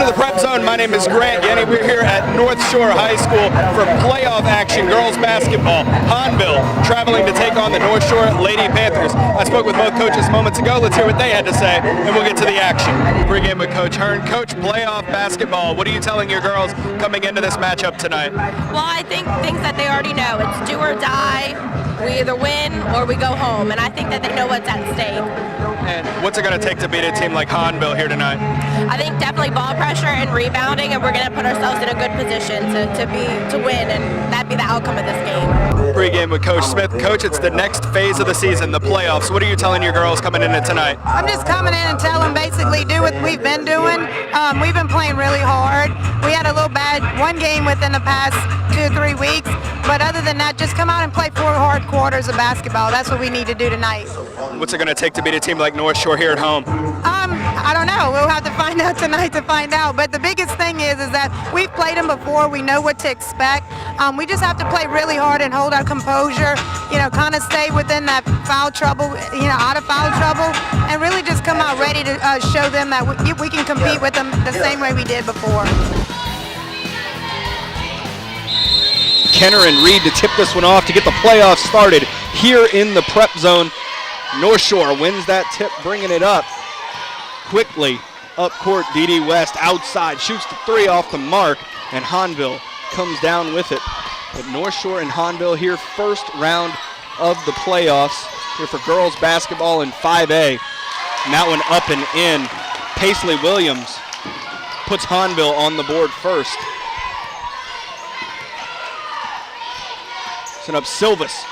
Welcome to the Prep Zone. My name is Grant Yenny. We're here at Northshore High School for playoff action, girls basketball. Hahnville traveling to take on the Northshore Lady Panthers. I spoke with both coaches moments ago. Let's hear what they had to say, and we'll get to the action. Pregame with Coach Hearn. Coach, playoff basketball. What are you telling your girls coming into this matchup tonight? Well, I think things that they already know. It's do or die. We either win or we go home, and I think that they know what's at stake. And what's it going to take to beat a team like Hahnville here tonight? I think definitely ball pressure and rebounding, and we're going to put ourselves in a good position to win, and that'd be the outcome of this game. Pregame with Coach Smith. Coach, it's the next phase of the season, the playoffs. What are you telling your girls coming into tonight? I'm just coming in and telling them basically do what we've been doing. We've been playing really hard. We had a little bad one game within the past 2 or 3 weeks, but other than that, just come out and play 4 hard quarters of basketball. That's what we need to do tonight. What's it going to take to beat a team like Northshore here at home? I don't know. We'll have to find out tonight to find out. But the biggest thing is that we've played them before. We know what to expect. We just have to play really hard and hold our composure, kind of stay within that foul trouble, out of foul trouble, and really just come out ready to show them that we can compete with them the same way we did before. Kenner and Reed to tip this one off to get the playoffs started here in the Prep Zone. Northshore wins that tip, bringing it up quickly. Up court, D.D. West outside, shoots the 3 off the mark, and Hahnville comes down with it. But Northshore and Hahnville here, first round of the playoffs here for girls basketball in 5A. And that one up and in. Paisley Williams puts Hahnville on the board first. Sent up Silvas,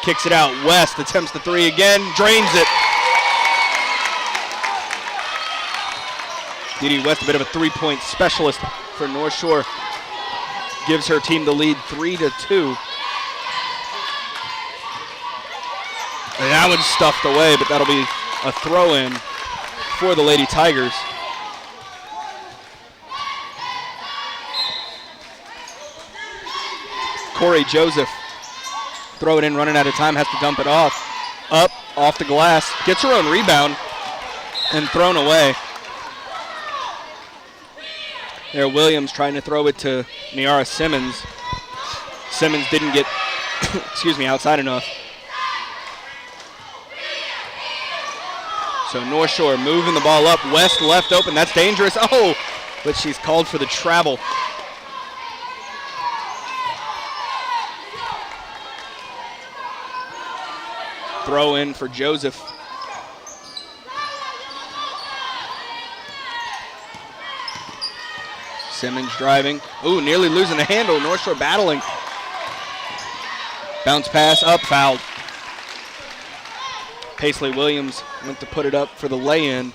kicks it out. West attempts the 3 again, drains it. D.D. West, a bit of a 3-point specialist for Northshore, gives her team the lead 3-2. And that one's stuffed away, but that'll be a throw-in for the Lady Tigers. Corey Joseph, throw it in, running out of time, has to dump it off. Up, off the glass, gets her own rebound, and thrown away. There, Williams trying to throw it to Niara Simmons. Simmons didn't get, outside enough. So Northshore moving the ball up. West left open, that's dangerous. Oh, but she's called for the travel. Throw in for Joseph. Simmons driving. Ooh, nearly losing the handle. Northshore battling. Bounce pass up, fouled. Paisley Williams went to put it up for the lay-in.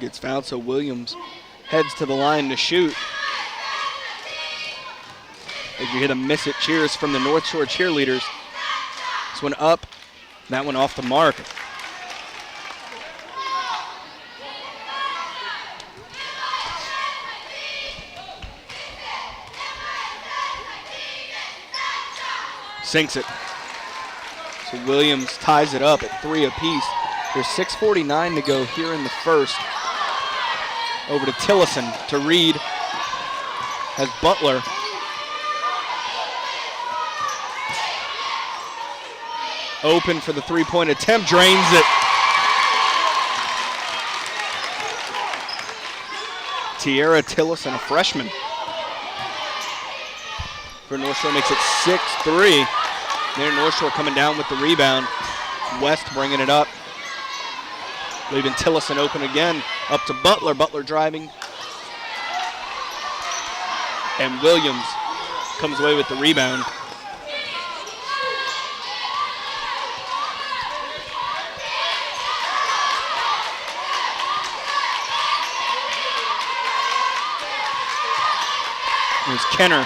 Gets fouled, so Williams heads to the line to shoot. As you hear the miss it cheers from the Northshore cheerleaders. This one up, that one off the mark. Sinks it. So Williams ties it up at 3 apiece. There's 6:49 to go here in the first. Over to Tillison, to Reed. Has Butler. Open for the 3-point attempt, drains it. Tiara Tillison, a freshman. For Northshore makes it 6-3. There, Northshore coming down with the rebound. West bringing it up. Leaving Tillison open again. Up to Butler. Butler driving. And Williams comes away with the rebound. There's Kenner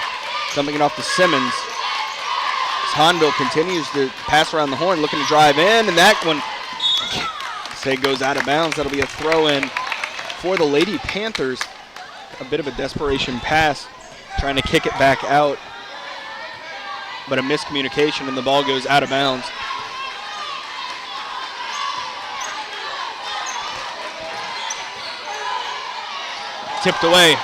dumping it off to Simmons. As Hahnville continues to pass around the horn, looking to drive in, and that one goes out of bounds. That'll be a throw-in for the Lady Panthers. A bit of a desperation pass, trying to kick it back out, but a miscommunication, and the ball goes out of bounds. Tipped away.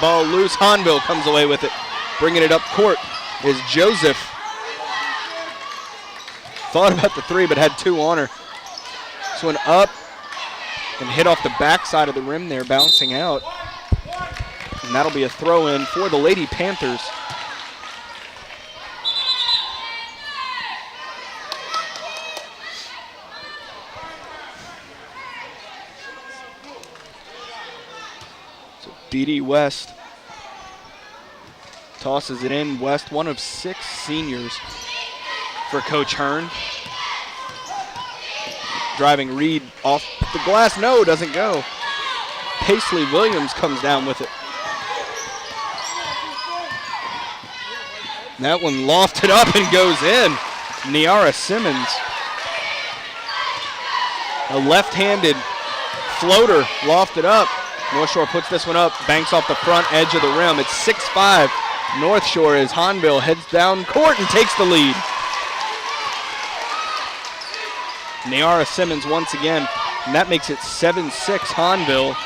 Ball loose. Hahnville comes away with it. Bringing it up court is Joseph. Thought about the three, but had two on her. This one up and hit off the backside of the rim there, bouncing out. And that'll be a throw-in for the Lady Panthers. So Dee West tosses it in. West, one of 6 seniors for Coach Hearn. Driving Reed off the glass. No, doesn't go. Paisley Williams comes down with it. That one lofted up and goes in. Niara Simmons. A left-handed floater lofted up. Northshore puts this one up, banks off the front edge of the rim. It's 6-5. Northshore as Hahnville heads down court and takes the lead. Niara Simmons once again, and that makes it 7-6 Hahnville.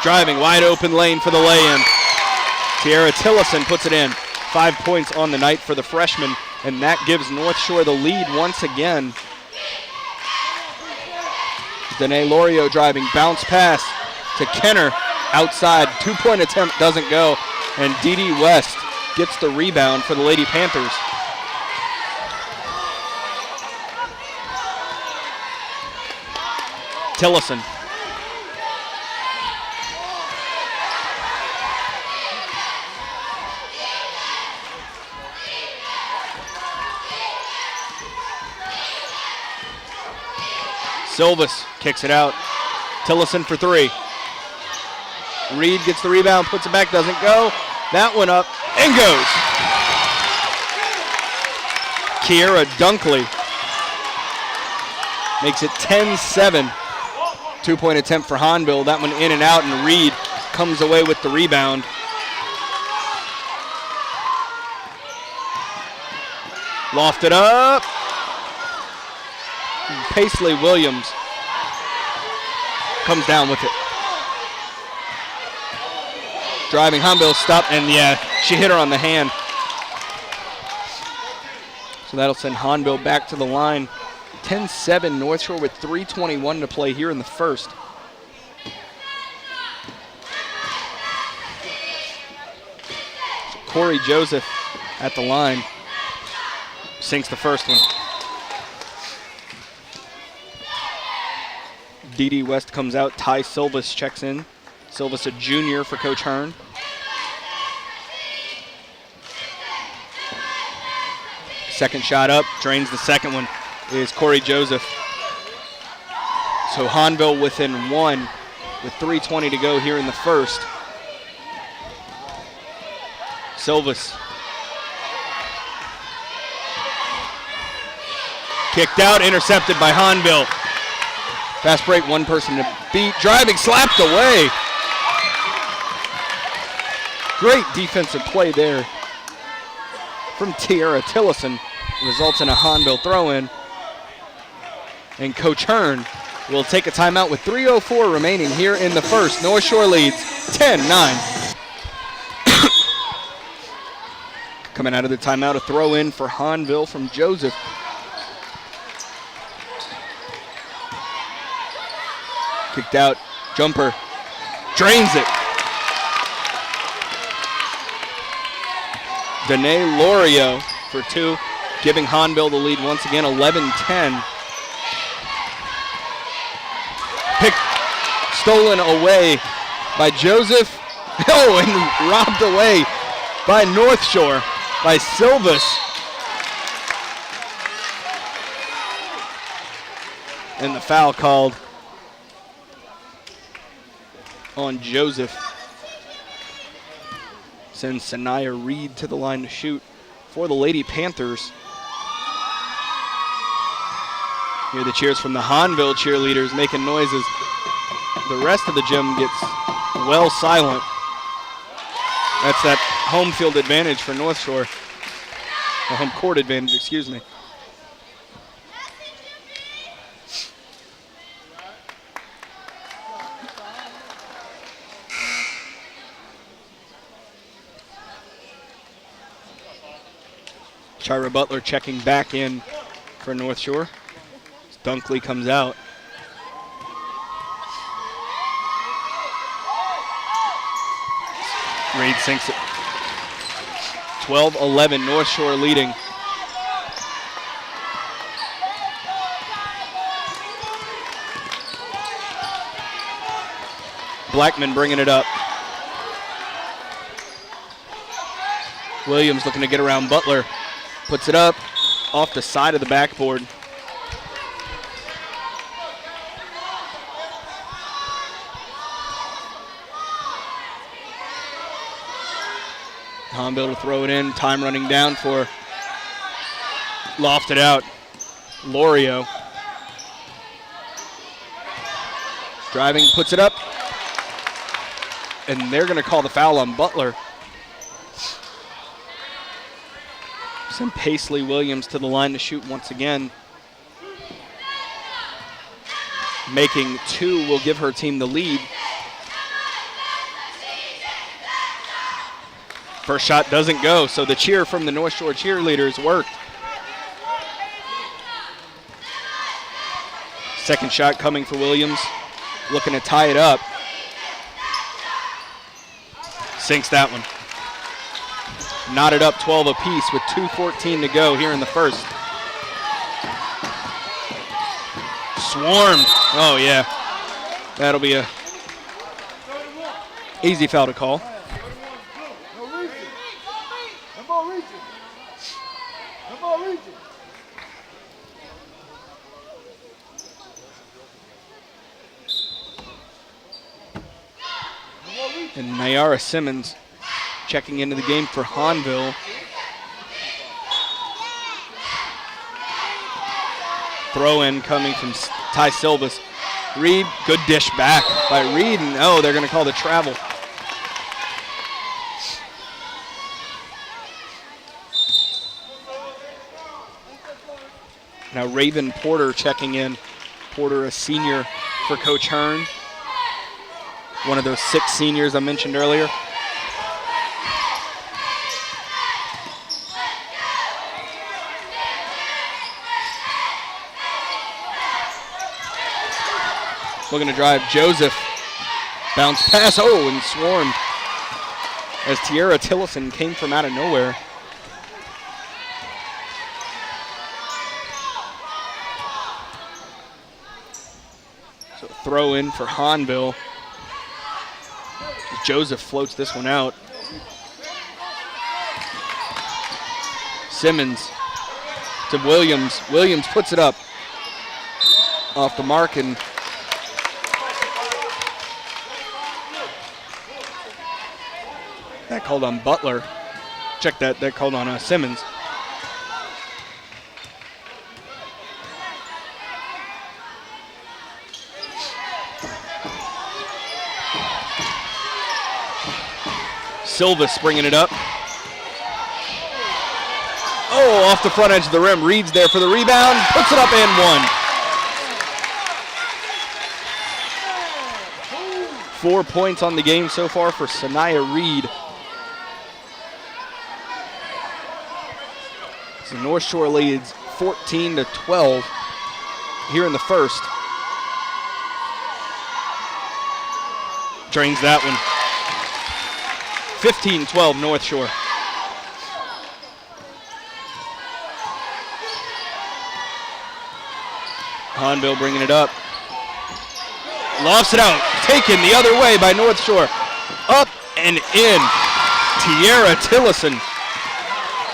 Driving wide open lane for the lay-in. Tiara Tillison puts it in. 5 points on the night for the freshman, and that gives Northshore the lead once again. Danae Lorio driving, bounce pass to Kenner. Outside, 2-point attempt doesn't go, and Dee West gets the rebound for the Lady Panthers. Tillison. Silvas kicks it out. Tillison for 3. Reed gets the rebound, puts it back, doesn't go. That one up and goes. Kiera Dunkley makes it 10-7. 2-point attempt for Hahnville. That one in and out, and Reed comes away with the rebound. Lofted up. Paisley Williams comes down with it. Driving, Hahnville stopped, and yeah, she hit her on the hand. So that'll send Hahnville back to the line. 10-7 Northshore with 3:21 to play here in the first. So Corey Joseph at the line. Sinks the first one. Dee West comes out. Ty Silvas checks in. Silvas a junior for Coach Hearn. Second shot up, drains the second one, is Corey Joseph. So Hahnville within 1 with 3:20 to go here in the first. Silvas. Kicked out, intercepted by Hahnville. Fast break, one person to beat. Driving, slapped away. Great defensive play there from Tiara Tillison. Results in a Hahnville throw-in. And Coach Hearn will take a timeout with 3:04 remaining here in the first. Northshore leads 10-9. Coming out of the timeout, a throw-in for Hahnville from Joseph. Kicked out, jumper, drains it. Danae Lorio for 2, giving Hahnville the lead once again, 11-10. Stolen away by Joseph. Oh, and robbed away by Northshore, by Silvas. And the foul called on Joseph. Sends Sanaya Reed to the line to shoot for the Lady Panthers. Hear the cheers from the Hahnville cheerleaders making noises. The rest of the gym gets well silent. That's that home field advantage for Northshore. Or home court advantage, excuse me. Tyra Butler checking back in for North Shore. Dunkley comes out. Reed sinks it. 12-11, North Shore leading. Blackman bringing it up. Williams looking to get around Butler. Puts it up off the side of the backboard. Hahnville to throw it in. Time running down for lofted out. Lorio. Driving, puts it up. And they're going to call the foul on Butler. Send Paisley Williams to the line to shoot once again. Making 2 will give her team the lead. First shot doesn't go, so the cheer from the North Shore cheerleaders worked. Second shot coming for Williams, looking to tie it up. Sinks that one. Knotted up 12 apiece with 2:14 to go here in the first. Swarmed. Oh, yeah. That'll be a easy foul to call. And Nayara Simmons checking into the game for Hahnville. Throw in coming from Ty Silvas. Reed, good dish back by Reed, and oh, they're going to call the travel. Now Raven Porter checking in. Porter, a senior for Coach Hearn. One of those 6 seniors I mentioned earlier. Looking to drive Joseph. Bounce pass, oh, and swarmed as Tiara Tillison came from out of nowhere. So throw in for Hahnville. Joseph floats this one out. Simmons to Williams. Williams puts it up off the mark, and that called on Butler. Check that, that called on Simmons. Silvas bringing it up. Oh, off the front edge of the rim. Reed's there for the rebound. Puts it up and one. 4 points on the game so far for Sanaya Reed. So North Shore leads 14-12 here in the first. Drains that one. 15-12 North Shore. Hahnville bringing it up. Lofts it out. Taken the other way by North Shore. Up and in. Tiara Tillison.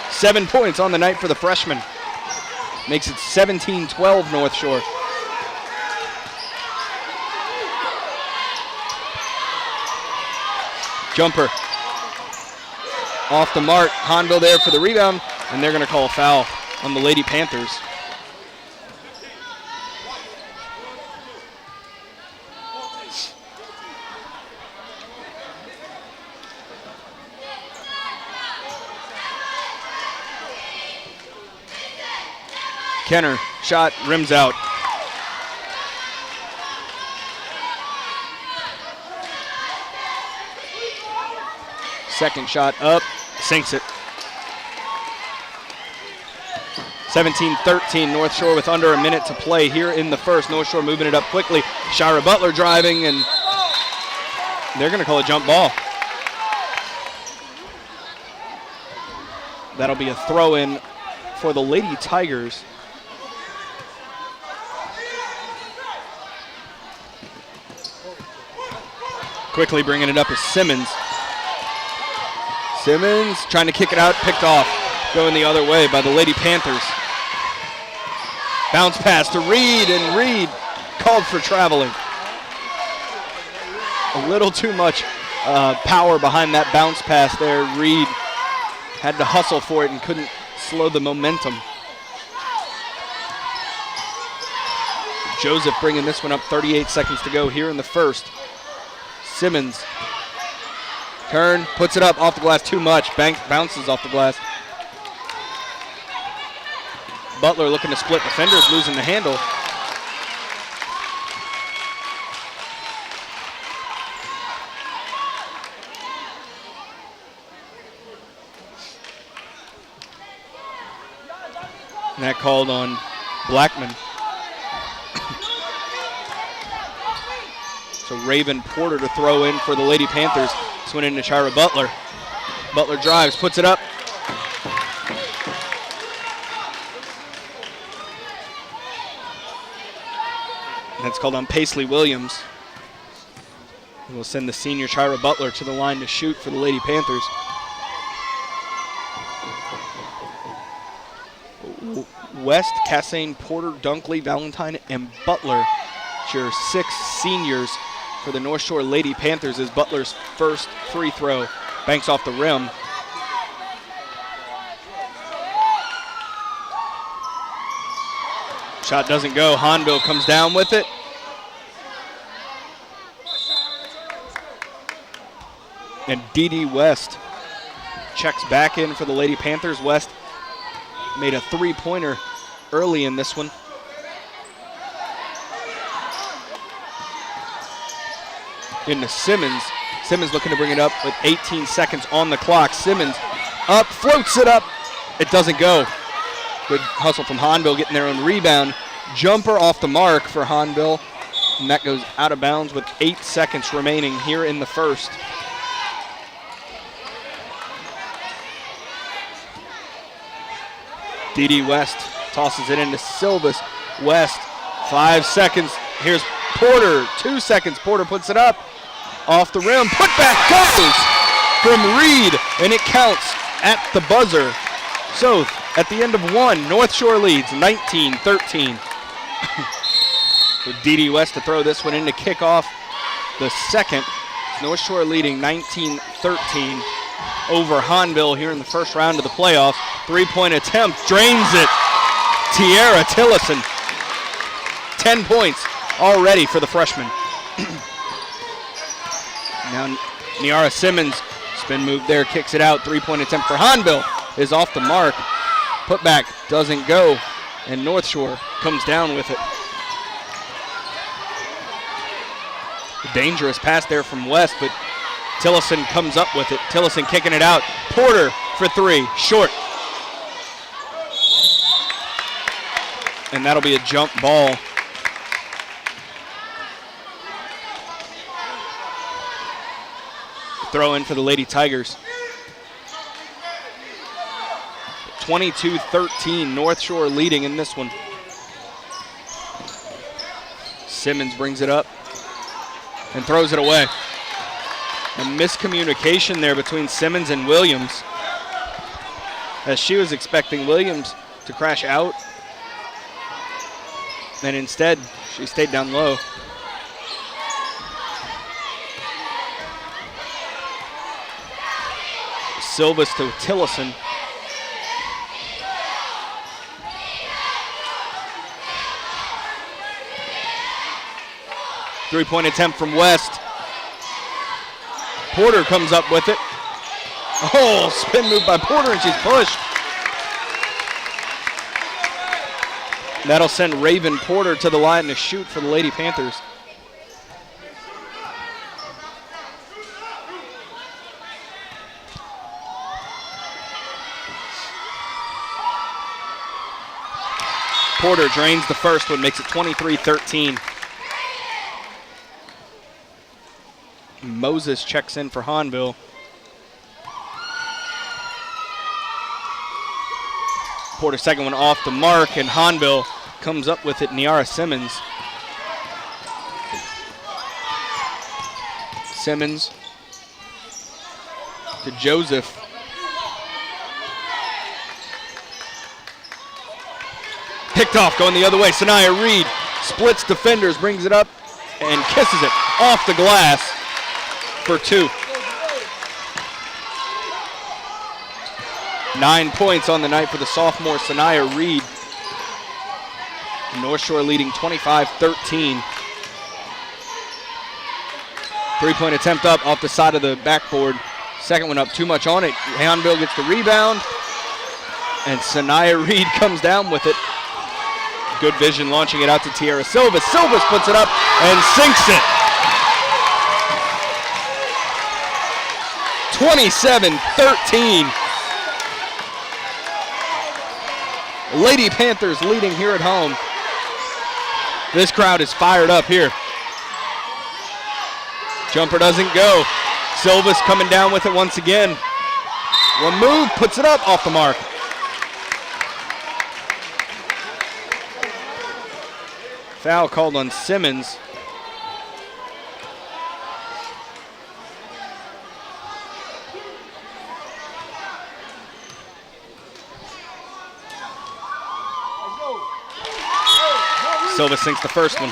7 points on the night for the freshman. Makes it 17-12 North Shore. Jumper. Off the mark. Hahnville there for the rebound, and they're going to call a foul on the Lady Panthers. Kenner, shot, rims out. Second shot up, sinks it. 17-13, North Shore with under a minute to play here in the first. North Shore moving it up quickly. Shira Butler driving, and they're going to call a jump ball. That'll be a throw-in for the Lady Tigers. Quickly bringing it up is Simmons. Simmons trying to kick it out, picked off. Going the other way by the Lady Panthers. Bounce pass to Reed, and Reed called for traveling. A little too much power behind that bounce pass there. Reed had to hustle for it and couldn't slow the momentum. Joseph bringing this one up, 38 seconds to go here in the first. Simmons, turn, puts it up off the glass too much. Banks bounces off the glass. Butler looking to split defenders, losing the handle. And that called on Blackman. So Raven Porter to throw in for the Lady Panthers. This one into Shira Butler. Butler drives, puts it up. And that's called on Paisley Williams. We'll send the senior Shira Butler to the line to shoot for the Lady Panthers. West, Cassane, Porter, Dunkley, Valentine, and Butler. It's your 6 seniors for the North Shore Lady Panthers as Butler's first free throw banks off the rim. Shot doesn't go. Hahnville comes down with it. And D.D. West checks back in for the Lady Panthers. West made a three-pointer early in this one. Into Simmons. Simmons looking to bring it up with 18 seconds on the clock. Simmons up, floats it up. It doesn't go. Good hustle from Hahnville getting their own rebound. Jumper off the mark for Hahnville. And that goes out of bounds with 8 seconds remaining here in the first. D.D. West tosses it into Silvis. West, 5 seconds. Here's Porter, 2 seconds. Porter puts it up. Off the rim, put back goes from Reed, and it counts at the buzzer. So at the end of one, North Shore leads 19-13. With D.D. West to throw this one in to kick off the second. North Shore leading 19-13 over Hahnville here in the first round of the playoffs. Three-point attempt, drains it. Tiara Tillison, 10 points already for the freshman. Now Niara Simmons, spin move there, kicks it out. Three-point attempt for Hahnville is off the mark. Putback doesn't go, and North Shore comes down with it. A dangerous pass there from West, but Tillison comes up with it. Tillison kicking it out. Porter for three, short. And that'll be a jump ball. Throw in for the Lady Tigers. 22-13, North Shore leading in this one. Simmons brings it up and throws it away. A miscommunication there between Simmons and Williams, as she was expecting Williams to crash out, and instead she stayed down low. Silvis to Tillison. Three-point attempt from West. Porter comes up with it. Oh, spin move by Porter, and she's pushed. That'll send Raven Porter to the line to shoot for the Lady Panthers. Porter drains the first one, makes it 23-13. Moses checks in for Hahnville. Porter second one off the mark, and Hahnville comes up with it. Niara Simmons. Simmons to Joseph. Picked off, going the other way. Sanaya Reed splits defenders, brings it up, and kisses it off the glass for 2. 9 points on the night for the sophomore Sanaya Reed. Northshore leading 25-13. 3-point attempt up off the side of the backboard. Second one up, too much on it. Hahnville gets the rebound, and Sanaya Reed comes down with it. Good vision launching it out to Tierra Silvas. Silvas puts it up and sinks it. 27-13. Lady Panthers leading here at home. This crowd is fired up here. Jumper doesn't go. Silvas coming down with it once again. One move, puts it up off the mark. Foul called on Simmons. Silva sinks the first one.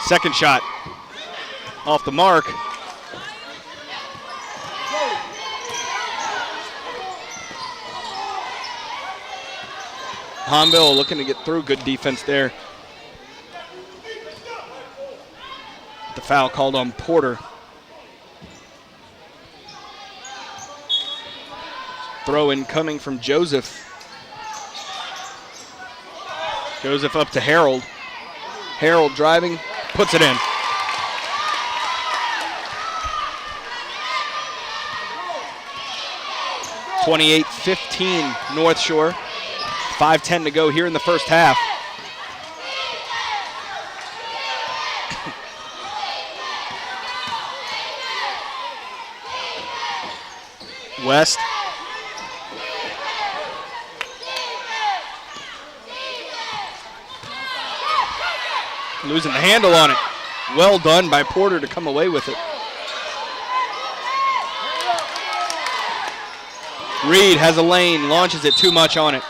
Second shot off the mark. Hahnville looking to get through. Good defense there. The foul called on Porter. Throw in coming from Joseph. Joseph up to Harold. Harold driving, puts it in. (28-15) North Shore. 5:10 to go here in the first half. West. Losing the handle on it. Well done by Porter to come away with it. Reed has a lane, launches it too much on it.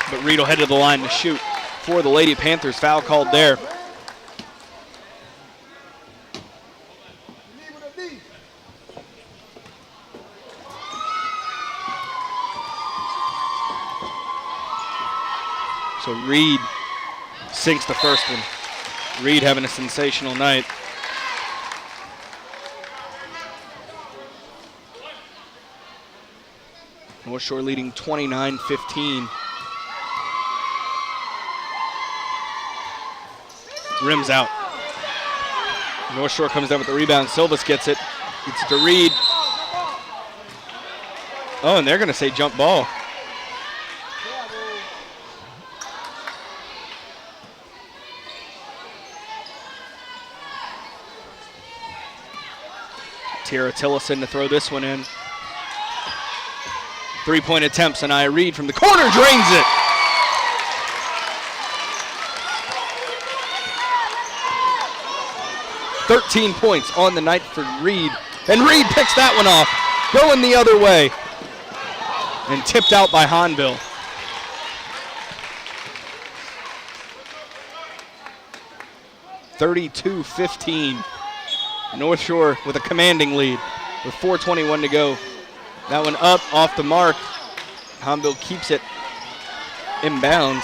But Reed will head to the line to shoot for the Lady Panthers. Foul called there. So Reed sinks the first one. Reed having a sensational night. North Shore leading 29-15. Rims out. North Shore comes down with the rebound. Silvas gets it. Gets it to Reed. Oh, and they're going to say jump ball. Tierra Tillison to throw this one in. 3-point attempts, and Reed from the corner drains it. (13 points on the night for Reed. And Reed picks that one off, going the other way. And tipped out by Hahnville. (32-15). North Shore with a commanding lead with 4:21 to go. That one up off the mark. Hahnville keeps it inbounds.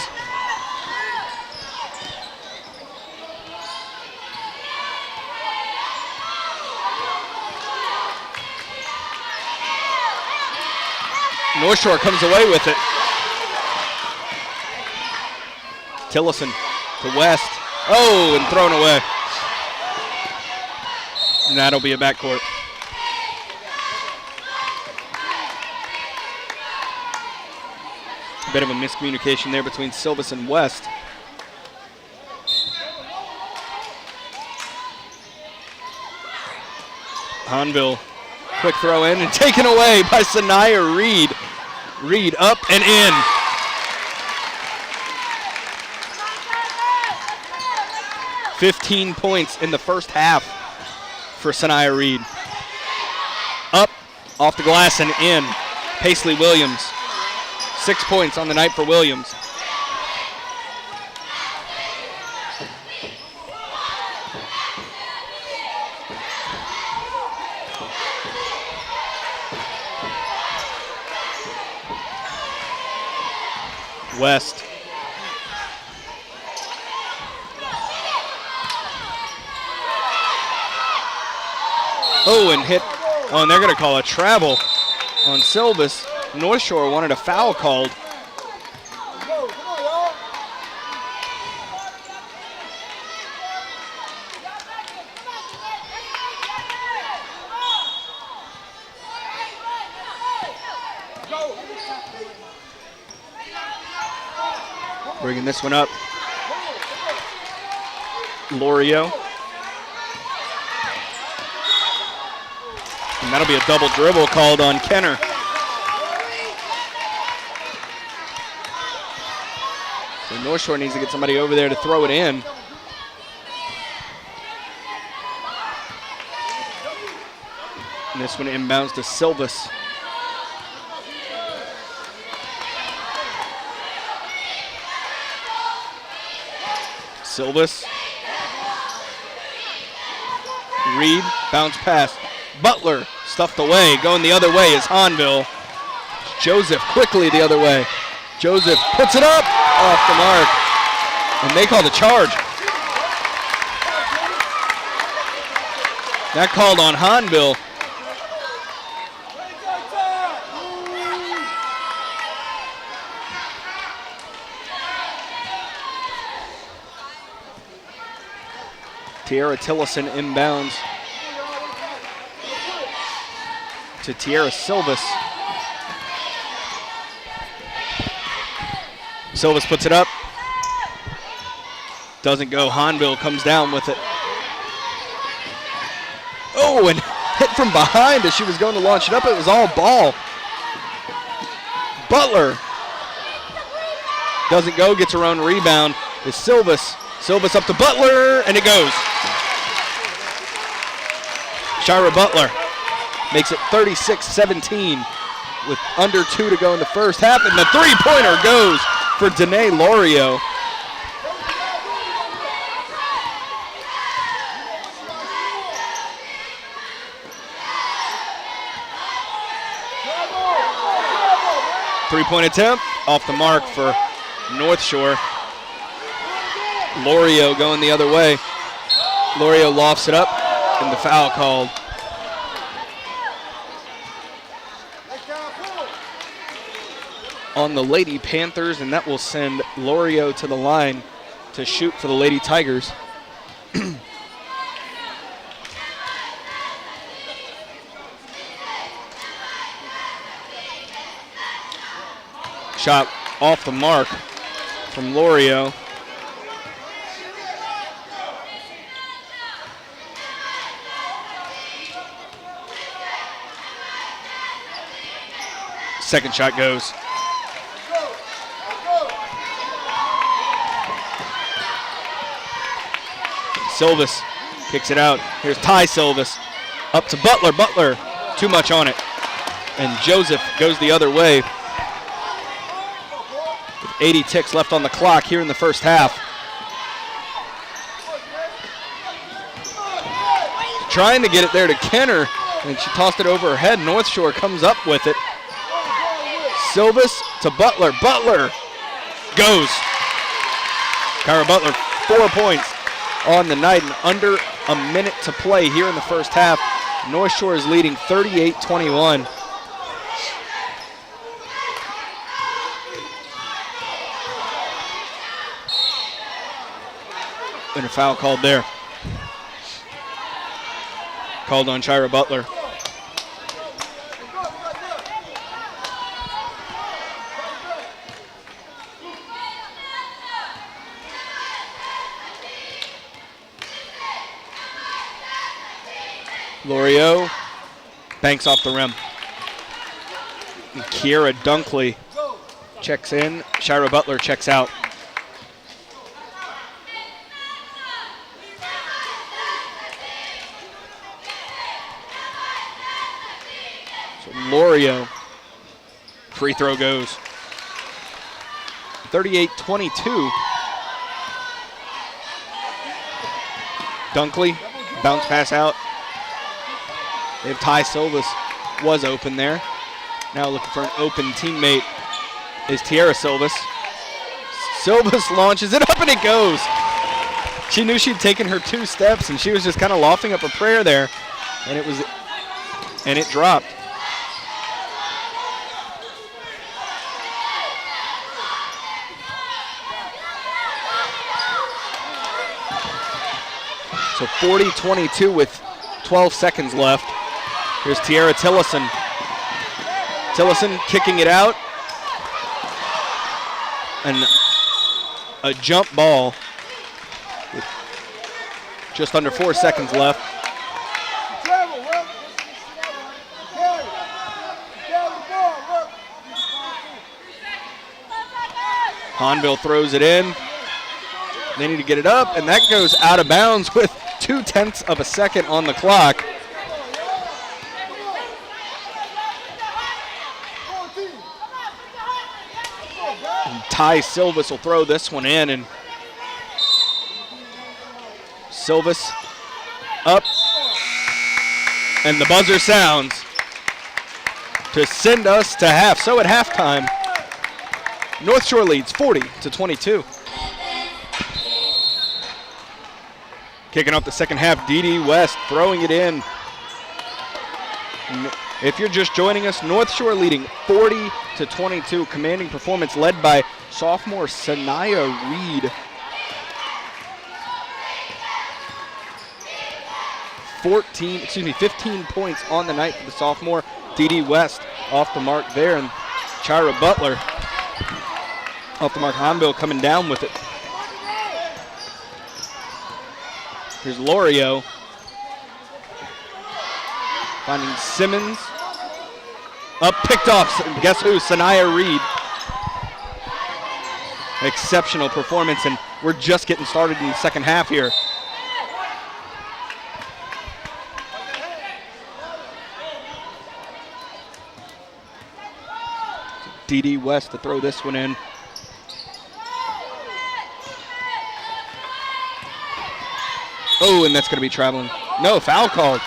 North Shore comes away with it. Tillison to West. Oh, and thrown away. And that'll be a backcourt. A bit of a miscommunication there between Silvis and West. Hahnville, quick throw in and taken away by Sanaya Reed. Reed up and in. "15 points in the first half for Sanaya Reed. Up, off the glass and in. Paisley Williams. 6 points on the night for Williams. West. Oh, and hit. Oh, and they're going to call a travel on Silvis. Northshore wanted a foul called. Bringing this one up. Lorio. And that'll be a double dribble called on Kenner. So North Shore needs to get somebody over there to throw it in. And this one inbounds to Silvis. Silvis. Reed, bounce pass. Butler, stuffed away. Going the other way is Hahnville. Joseph quickly the other way. Joseph puts it up off the mark. And they call the charge. That called on Hahnville. Tiara Tillison inbounds to Tiara Silvis. Silvis puts it up. Doesn't go. Hahnville comes down with it. Oh, and hit from behind as she was going to launch it up. It was all ball. Butler doesn't go, gets her own rebound. It's Silvis. Silvis up to Butler, and it goes. Shira Butler makes it 36-17 with under 2 to go in the first half, and the three-pointer goes for Danae Lorio. Three-point attempt off the mark for North Shore. Lorio going the other way. Lorio lofts it up, and the foul called. On the Lady Panthers, and that will send Lorio to the line to shoot for the Lady Tigers. Shot off the mark from Lorio. Second shot goes. Silvis kicks it out. Here's Ty Silvis. Up to Butler. Butler, too much on it. And Joseph goes the other way. With 80 ticks left on the clock here in the first half. Trying to get it there to Kenner, and she tossed it over her head. North Shore comes up with it. Silvis to Butler. Butler goes. Kyra Butler, 4 points on the night, and under a minute to play here in the first half. North Shore is leading 38-21. And a foul called there. Called on Shira Butler. Lorio banks off the rim. And Kiera Dunkley checks in. Shira Butler checks out. So Lorio, free throw goes. 38-22. Dunkley, bounce pass out. If Ty Silvas was open there. Now looking for an open teammate is Tiara Silvas. Silvas launches it up and it goes. She knew she'd taken her 2 steps and she was just kind of lofting up a prayer there. And it dropped. So 40-22 with 12 seconds left. Here's Tiara Tillison. Tillison kicking it out. And a jump ball with just under 4 seconds left. Hahnville throws it in. They need to get it up, and that goes out of bounds with 0.2 of a second on the clock. And Ty Silvas will throw this one in, and Silvas up, and the buzzer sounds to send us to half. So at halftime, Northshore leads 40-22. Kicking off the second half, D.D. West throwing it in. If you're just joining us, Northshore leading 40-22, commanding performance led by sophomore Sanaya Reed. 15 points on the night for the sophomore. D.D. West off the mark there, and Shira Butler off the mark. Hahnville coming down with it. Here's Lorio. Finding Simmons. Up, picked off. Guess who? Sanaya Reed. Exceptional performance, and we're just getting started in the second half here. D.D. West to throw this one in. Oh, and that's going to be traveling. No, foul called.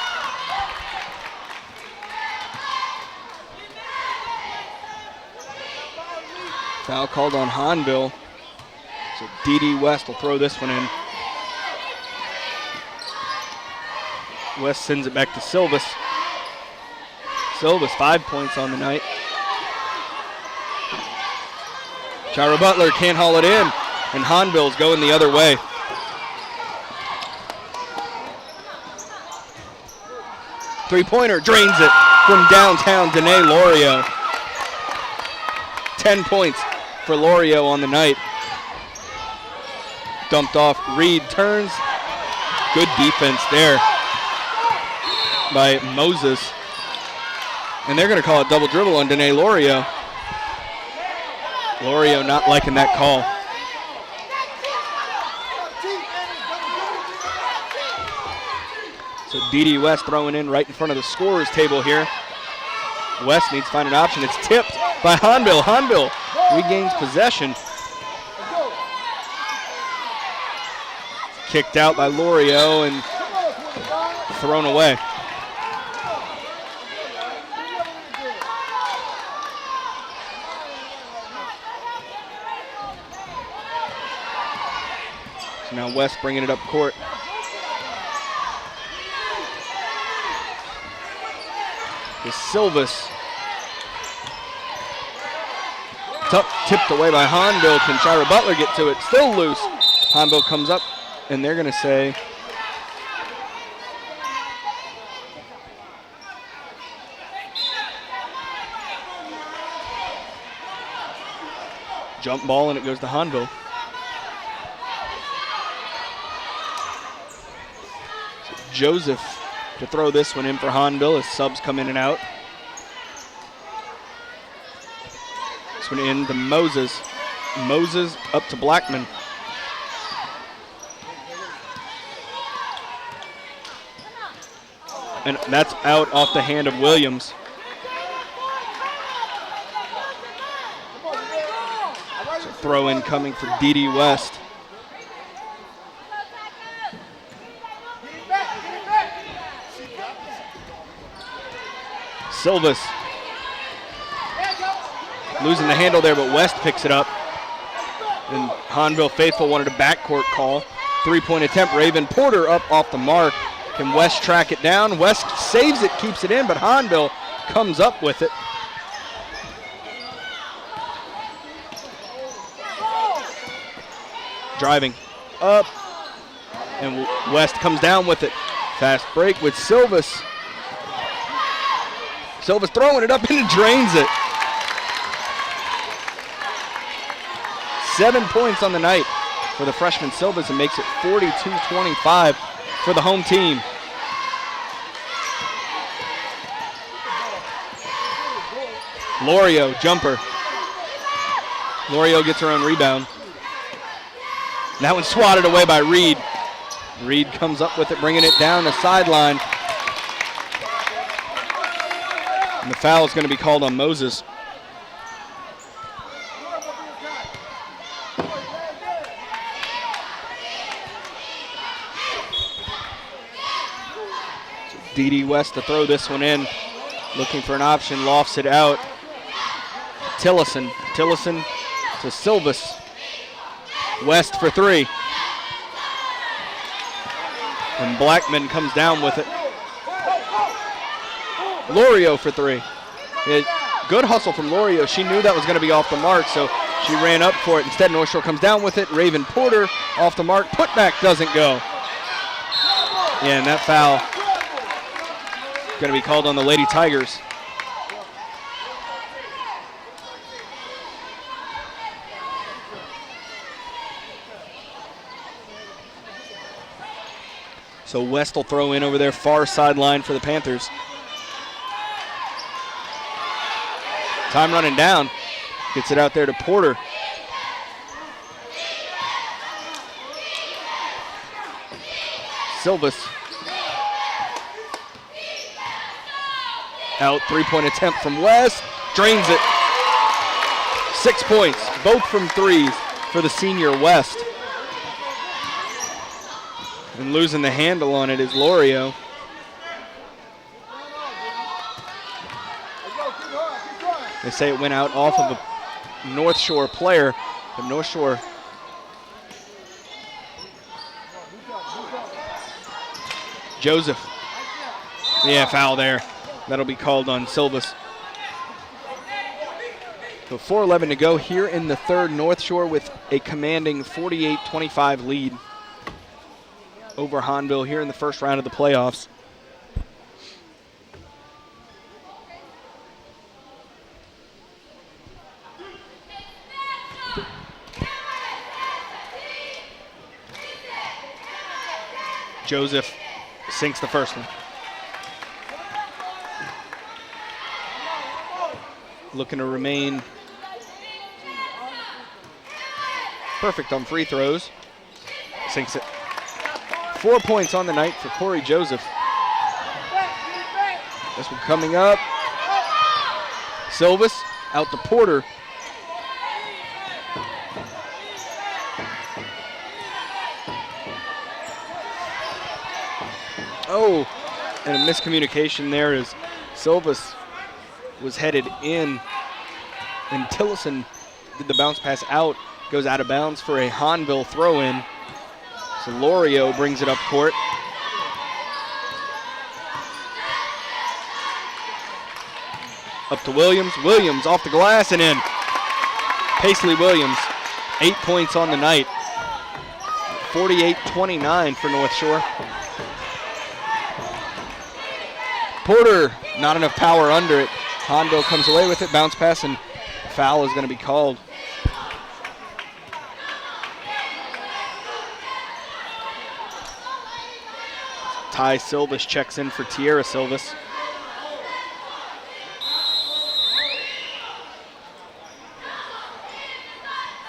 Foul called on Hahnville. So D.D. West will throw this one in. West sends it back to Silvas. Silvas 5 points on the night. Shira Butler can't haul it in, and Hahnville's going the other way. Three-pointer drains it from downtown. Danae Lorio. 10 points for Lorio on the night. Dumped off. Reed turns. Good defense there by Moses. And they're going to call it double dribble on Danae Lorio. Lorio not liking that call. So D.D. West throwing in right in front of the scorer's table here. West needs to find an option. It's tipped by Hahnville. Hahnville regains possession. Kicked out by Lorio and thrown away. So now West bringing it up court. Is Silvas. Tipped away by Hahnville. Can Shira Butler get to it? Still loose. Hahnville comes up and they're going to say jump ball, and it goes to Hahnville. So Joseph to throw this one in for Hahnville as subs come in and out. This one in to Moses. Moses up to Blackman. And that's out off the hand of Williams. So throw in coming for D.D. West. Silvas losing the handle there, but West picks it up. And Hahnville faithful wanted a backcourt call. 3-point attempt. Raven Porter up off the mark. Can West track it down? West saves it, keeps it in, but Hahnville comes up with it. Driving up, and West comes down with it. Fast break with Silvas. Silvas throwing it up and it drains it. 7 points on the night for the freshman Silvas and makes it 42-25 for the home team. Lorio, jumper. Lorio gets her own rebound. And that one's swatted away by Reed. Reed comes up with it, bringing it down the sideline. And the foul is going to be called on Moses. D.D. West to throw this one in. Looking for an option, lofts it out. Tillison to Silvas. West for three. And Blackman comes down with it. Lorio for three. Good hustle from Lorio. She knew that was going to be off the mark, so she ran up for it. Instead, Northshore comes down with it. Raven Porter off the mark. Putback doesn't go. Yeah, and that foul is going to be called on the Lady Tigers. So West will throw in over there, far sideline for the Panthers. Time running down. Gets it out there to Porter. Silvas. Out, 3-point attempt from West. Drains it. 6 points, both from threes for the senior West. And losing the handle on it is Lorio. They say it went out off of a North Shore player, but North Shore Joseph. Yeah, foul there. That'll be called on Silvas. So 4:11 to go here in the third. North Shore with a commanding 48-25 lead over Hahnville here in the first round of the playoffs. Joseph sinks the first one. Looking to remain perfect on free throws. Sinks it. 4 points on the night for Corey Joseph. This one coming up. Silvas out to Porter. Oh, and a miscommunication there as Silvas was headed in, and Tillison did the bounce pass out, goes out of bounds for a Hahnville throw-in. So Lorio brings it up court. Up to Williams. Williams off the glass and in. Paisley Williams, 8 points on the night. 48-29 for North Shore. Porter, not enough power under it. Hahnville comes away with it, bounce pass, and foul is going to be called. Ty Silvas checks in for Tierra Silvas.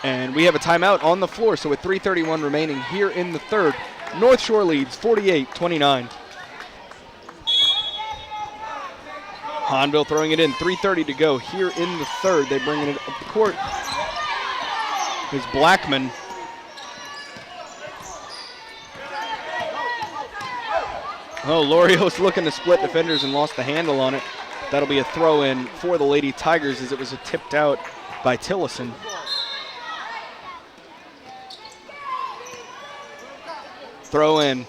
And we have a timeout on the floor, so with 3:31 remaining here in the third, North Shore leads 48-29. Hahnville throwing it in, 3:30 to go here in the third. They bring it up court. Is Blackman. Oh, Lorio's looking to split defenders and lost the handle on it. That'll be a throw in for the Lady Tigers as it was tipped out by Tillison. Throw in.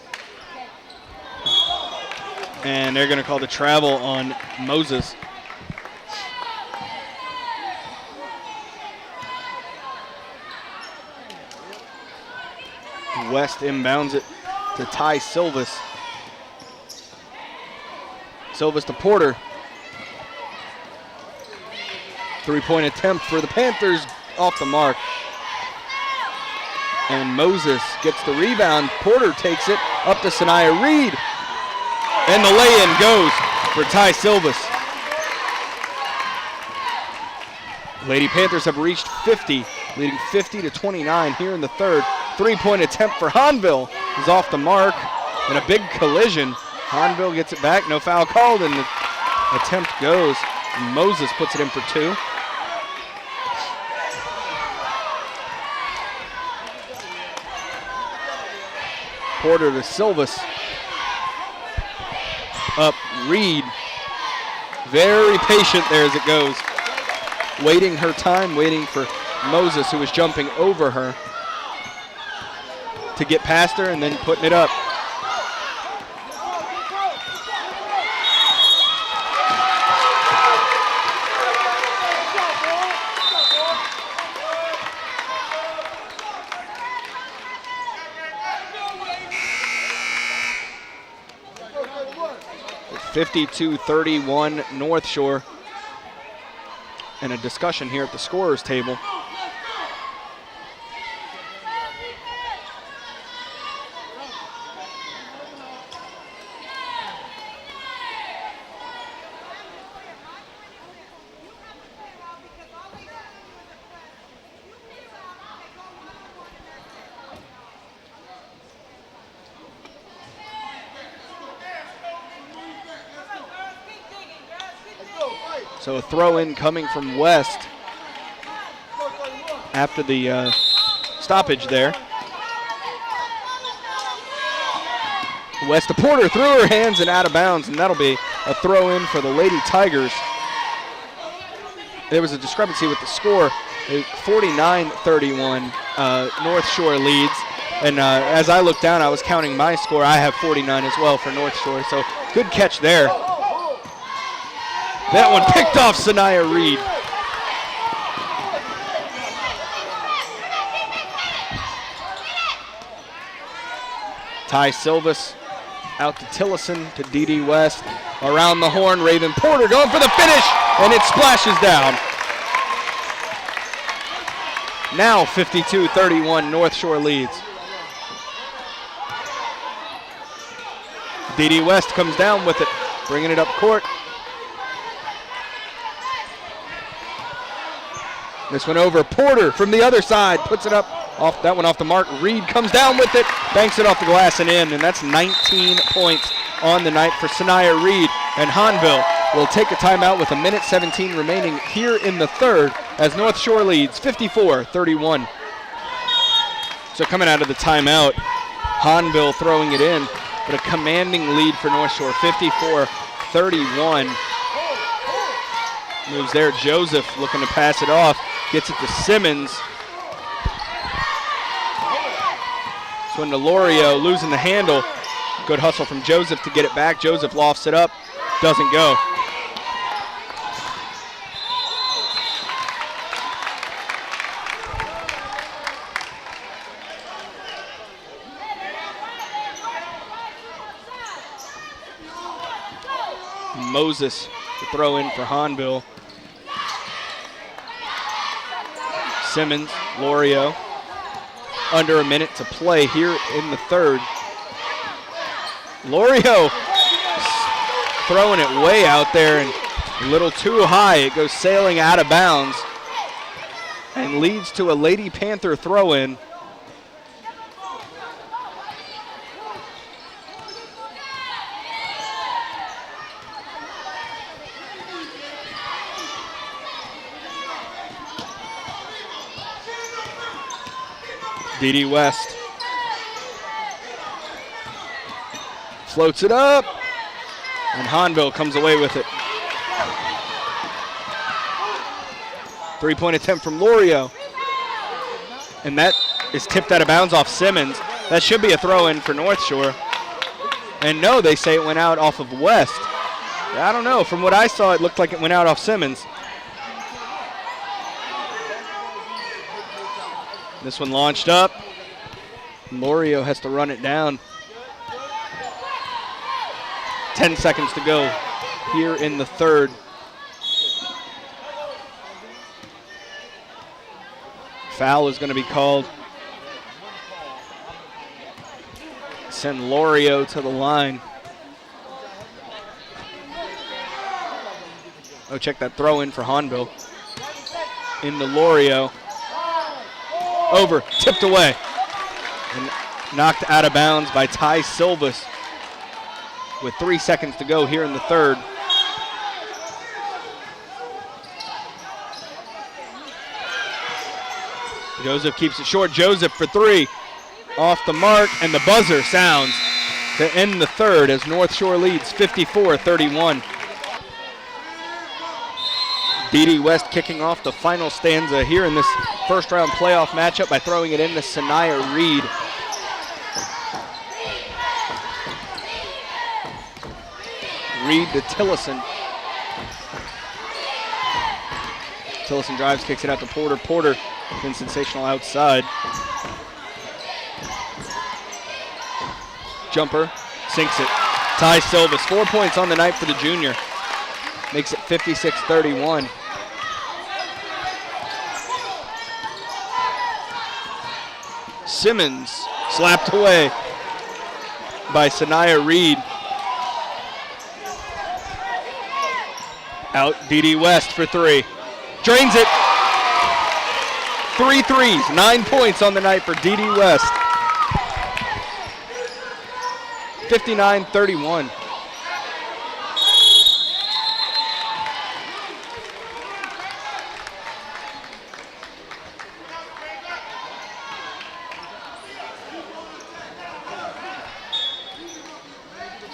And they're going to call the travel on Moses. West inbounds it to Ty Silvas. Silvas to Porter. Three-point attempt for the Panthers off the mark. And Moses gets the rebound. Porter takes it up to Sanaya Reed. And the lay-in goes for Ty Silvas. Lady Panthers have reached 50, leading 50-29 here in the third. Three-point attempt for Hahnville is off the mark. And a big collision. Hahnville gets it back, no foul called, and the attempt goes. Moses puts it in for two. Porter to Silvas. Up Reed. Very patient there as it goes. Waiting her time, waiting for Moses, who was jumping over her, to get past her and then putting it up. It's 52-31 North Shore. And a discussion here at the scorer's table. So a throw-in coming from West after the stoppage there. West to Porter, through her hands and out of bounds, and that'll be a throw-in for the Lady Tigers. There was a discrepancy with the score. 49-31, North Shore leads. And as I looked down, I was counting my score. I have 49 as well for North Shore, so good catch there. That one picked off Sanaya Reed. Ty Silvas out to Tillison to D.D. West. Around the horn, Raven Porter going for the finish, and it splashes down. Now 52-31, North Shore leads. D.D. West comes down with it, bringing it up court. This one over. Porter from the other side puts it up. Off that one off the mark. Reed comes down with it, banks it off the glass and in, and that's 19 points on the night for Sanaya Reed. And Hahnville will take a timeout with 1:17 remaining here in the third as North Shore leads 54-31. So coming out of the timeout, Hahnville throwing it in, but a commanding lead for North Shore, 54-31. Moves there, Joseph looking to pass it off. Gets it to Simmons. This one to Lorio, losing the handle. Good hustle from Joseph to get it back. Joseph lofts it up, doesn't go. Moses to throw in for Hahnville. Simmons, Lorio. Under a minute to play here in the third. Lorio throwing it way out there and a little too high. It goes sailing out of bounds and leads to a Lady Panther throw-in. D.D. West floats it up, and Hahnville comes away with it. 3-point attempt from Lorio, and that is tipped out of bounds off Simmons. That should be a throw-in for Northshore. And no, they say it went out off of West. I don't know. From what I saw, it looked like it went out off Simmons. This one launched up. Lorio has to run it down. 10 seconds to go here in the third. Foul is going to be called. Send Lorio to the line. Oh, check that throw in for Hahnville. Into Lorio. Over, tipped away. And knocked out of bounds by Ty Silvas with 3 seconds to go here in the third. Joseph keeps it short. Joseph for three. Off the mark, and the buzzer sounds to end the third as North Shore leads 54-31. D.D. West kicking off the final stanza here in this first round playoff matchup by throwing it into Sanaya Reed. Reed to Tillison. Tillison drives, kicks it out to Porter. Porter been sensational outside. Jumper, sinks it. Ty Silvas, 4 points on the night for the junior. Makes it 56-31. Simmons slapped away by Sanaya Reed. Out D.D. West for three. Drains it. 3 threes, 9 points on the night for D.D. West. 59-31.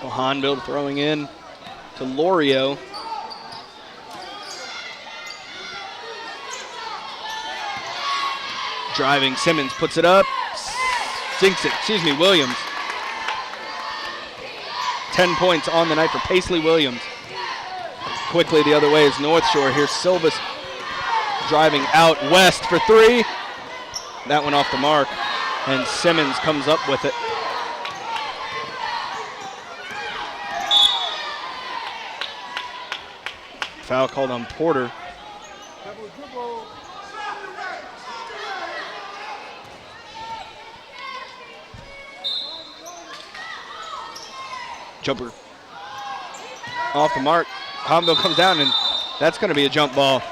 So Hahnville throwing in to Lorio. Driving, Simmons puts it up, sinks it, Williams. 10 points on the night for Paisley Williams. Quickly the other way is North Shore. Here's Silvas driving out West for three. That one off the mark, and Simmons comes up with it. Foul called on Porter. Jumper off the mark. Hahnville comes down, and that's going to be a jump ball.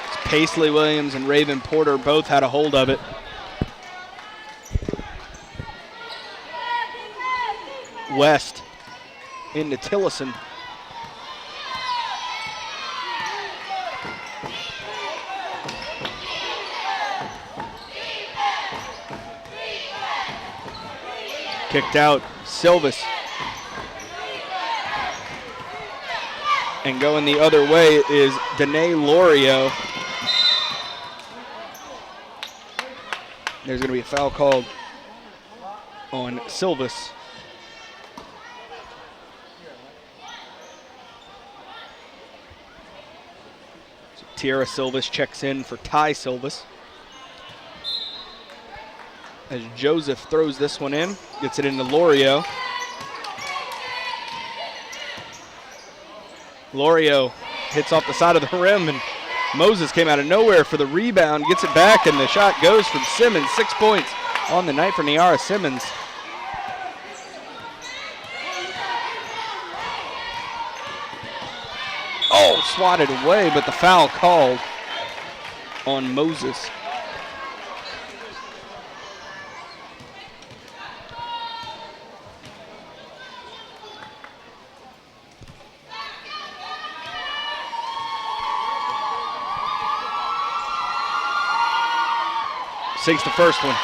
It's Paisley Williams and Raven Porter both had a hold of it. West into Tillison. Kicked out, Silvas. And going the other way is Danae Lorio. There's going to be a foul called on Silvas. So Tiara Silvas checks in for Ty Silvas. As Joseph throws this one in, gets it into Lorio. Lorio hits off the side of the rim, and Moses came out of nowhere for the rebound, gets it back, and the shot goes from Simmons. 6 points on the night for Niara Simmons. Oh, swatted away, but the foul called on Moses. Sinks the first one.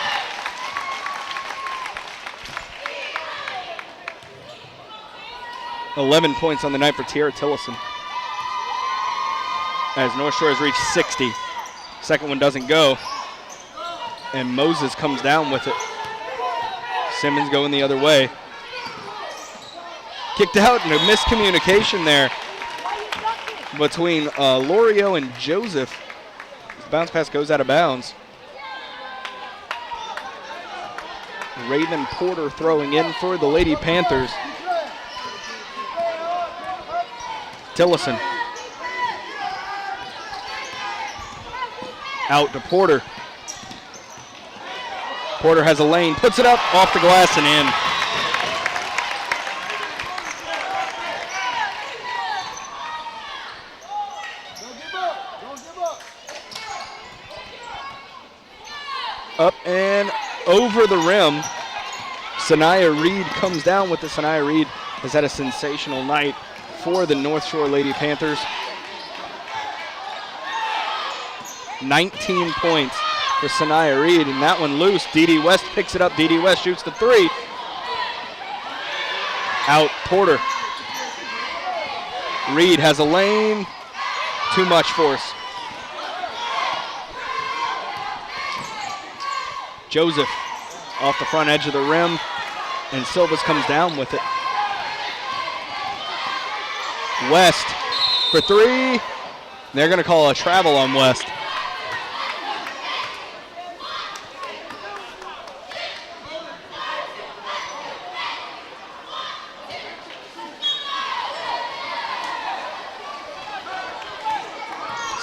$11 points on the night for Tiara Tillison. As North Shore has reached 60. Second one doesn't go. And Moses comes down with it. Simmons going the other way. Kicked out and a miscommunication there between Lorio and Joseph. This bounce pass goes out of bounds. Raven Porter throwing in for the Lady Panthers. Tillison. Out to Porter. Porter has a lane, puts it up, off the glass and in. Up and over the rim. Sanaya Reed comes down with it. Sanaya Reed has had a sensational night for the North Shore Lady Panthers. 19 points for Sanaya Reed, and that one loose. Dee West picks it up. Dee West shoots the three. Out Porter. Reed has a lane. Too much force. Joseph off the front edge of the rim, and Silvas comes down with it. West for three. They're going to call a travel on West.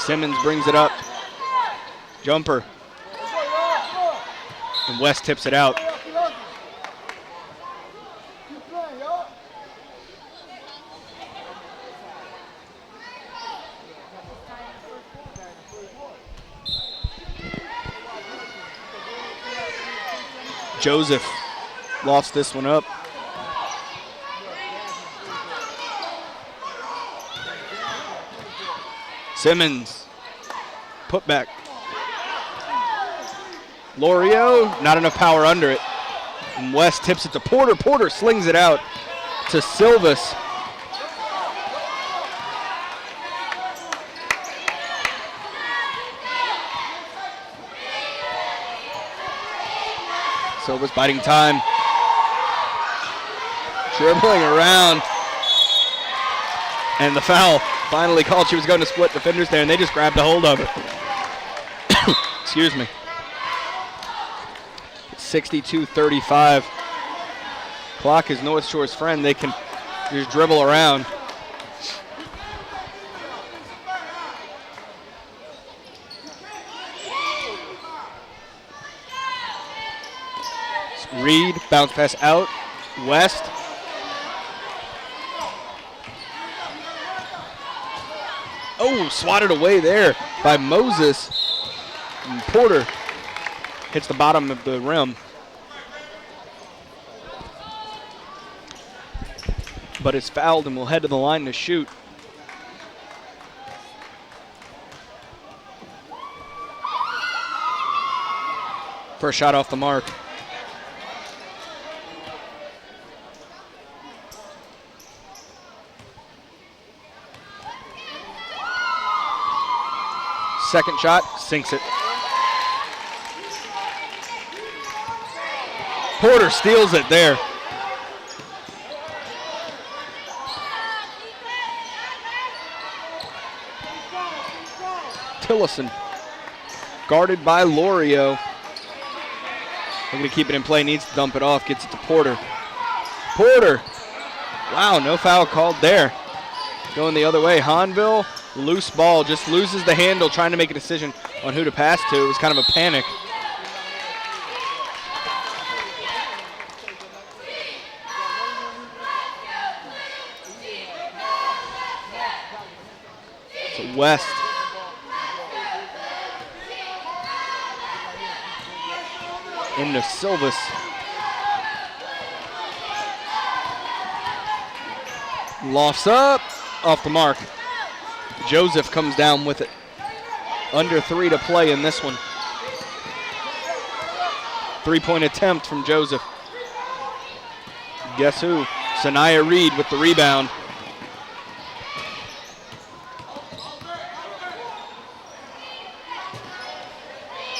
Simmons brings it up. Jumper. And West tips it out. Joseph lofts this one up. Simmons, put back. Lorio, not enough power under it. And West tips it to Porter. Porter slings it out to Silvas. Silvas biding time. Dribbling around. And the foul finally called. She was going to split defenders there, and they just grabbed a hold of it. Excuse me. 62-35. Clock is North Shore's friend. They can just dribble around. Reed, bounce pass out. West. Oh, swatted away there by Moses. And Porter hits the bottom of the rim. But it's fouled and will head to the line to shoot. First shot off the mark. Second shot, sinks it. Porter steals it there. Tillison, guarded by Lorio. They're going to keep it in play, needs to dump it off, gets it to Porter. Porter, wow, no foul called there. going the other way. Hahnville, loose ball, just loses the handle, trying to make a decision on who to pass to. It was kind of a panic. So West. Into Silvis. Lofts up, off the mark. Joseph comes down with it. Under 3 to play in this one. 3-point attempt from Joseph. Guess who? Sanaya Reed with the rebound.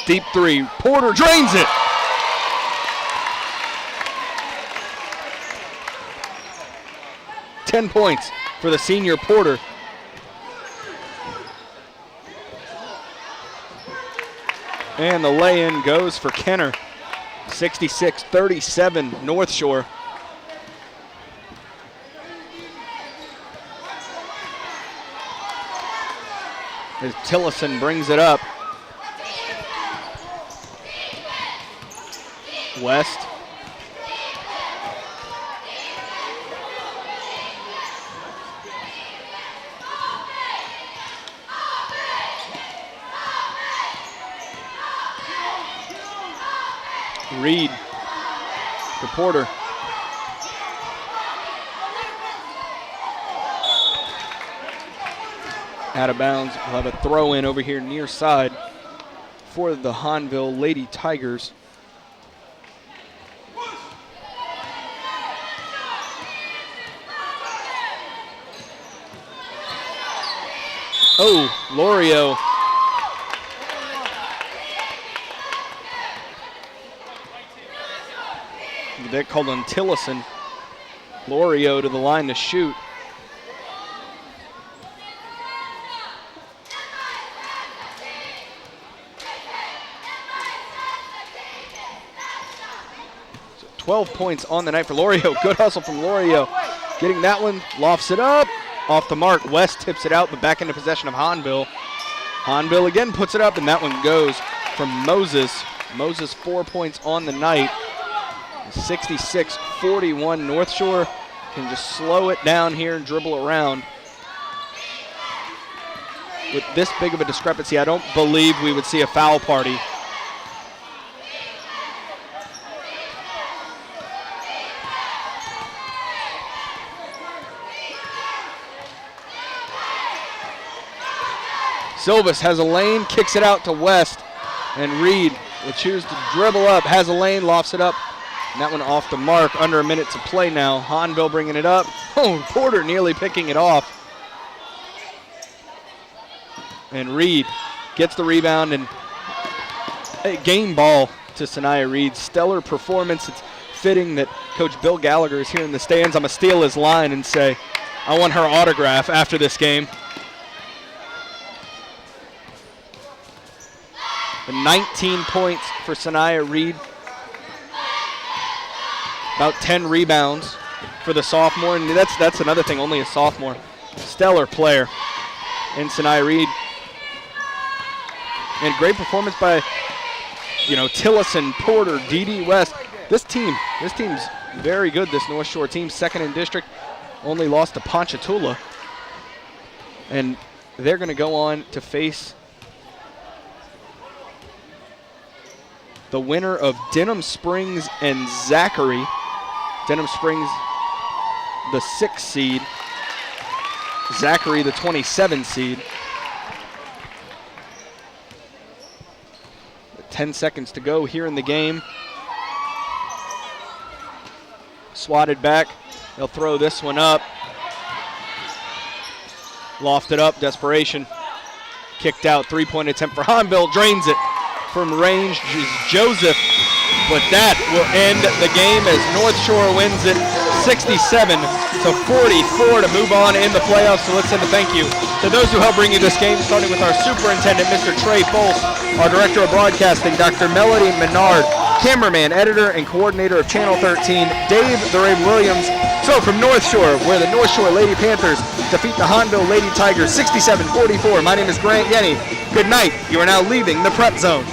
Deep 3, Porter drains it. $10 points for the senior Porter. And the lay-in goes for Kenner. 66-37 North Shore. As Tillison brings it up. West. Reed to Porter. Out of bounds. We'll have a throw in over here near side for the Hahnville Lady Tigers. Oh, Lorio. They called on Tillison. Lorio to the line to shoot. So 12 points on the night for Lorio. Good hustle from Lorio. Getting that one, lofts it up. Off the mark, West tips it out, but back into possession of Hahnville. Hahnville again puts it up, and that one goes from Moses. Moses 4 points on the night. 66-41. North Shore can just slow it down here and dribble around. With this big of a discrepancy, I don't believe we would see a foul party. Silvis has a lane, kicks it out to West, and Reed will choose to dribble up, has a lane, lofts it up, and that one off the mark. Under a minute to play now. Hahnville bringing it up. Oh, Porter nearly picking it off. And Reed gets the rebound, and a game ball to Sanaya Reed. Stellar performance. It's fitting that Coach Bill Gallagher is here in the stands. I'm going to steal his line and say, I want her autograph after this game. 19 points for Sanaya Reed. About 10 rebounds for the sophomore, and that's another thing, only a sophomore. Stellar player in Sanaya Reed. And great performance by, Tillison, Porter, D.D. West. This team's very good, this North Shore team. Second in district, only lost to Ponchatoula. And they're going to go on to face the winner of Denham Springs and Zachary. Denham Springs, the 6th seed. Zachary, the 27 seed. 10 seconds to go here in the game. Swatted back. They'll throw this one up. Lofted up, desperation. Kicked out, 3-point attempt for Hahnville. Drains it from range. Joseph, but that will end the game as North Shore wins it 67-44 to move on in the playoffs. So let's send a thank you to those who helped bring you this game, starting with our superintendent, Mr. Trey Folse, our director of broadcasting, Dr. Melody Menard, cameraman, editor, and coordinator of Channel 13, Dave the Ray Williams. So from North Shore, where the North Shore Lady Panthers defeat the Hahnville Lady Tigers 67-44. My name is Grant Yenny. Good night. You are now leaving the Prep Zone.